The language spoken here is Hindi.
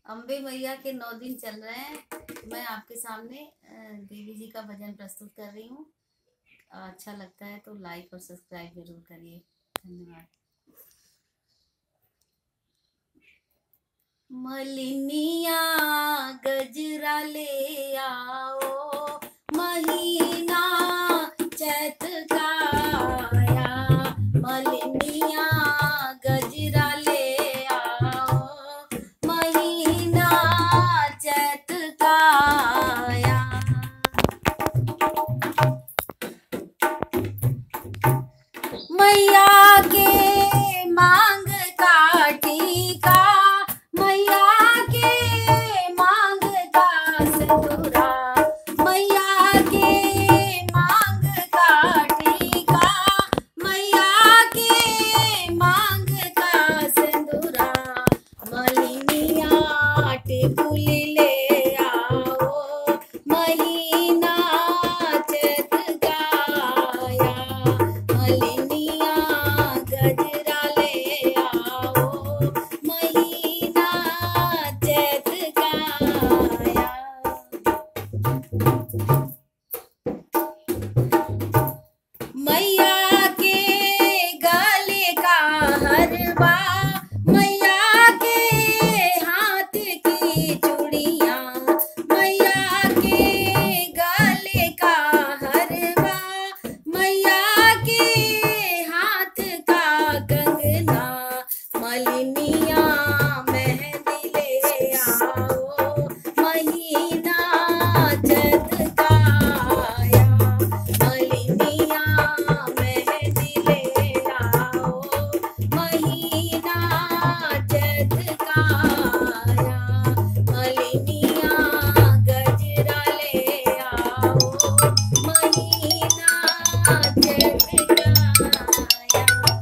अम्बे मैया के 9 दिन चल रहे हैं। मैं आपके सामने देवी जी का भजन प्रस्तुत कर रही हूँ। अच्छा लगता है तो लाइक और सब्सक्राइब जरूर करिए। धन्यवाद। मलिनिया गजरा ले आओ, महीना चैत का आया। मलिनिया गजरा ले आओ, महीना चैत का आया। मैया के मांग का टीका, मैया के मांग का सिंदूरा, मैया के मांग का टीका, मैया के मांग का सिंदूरा। मलिनिया टिकुली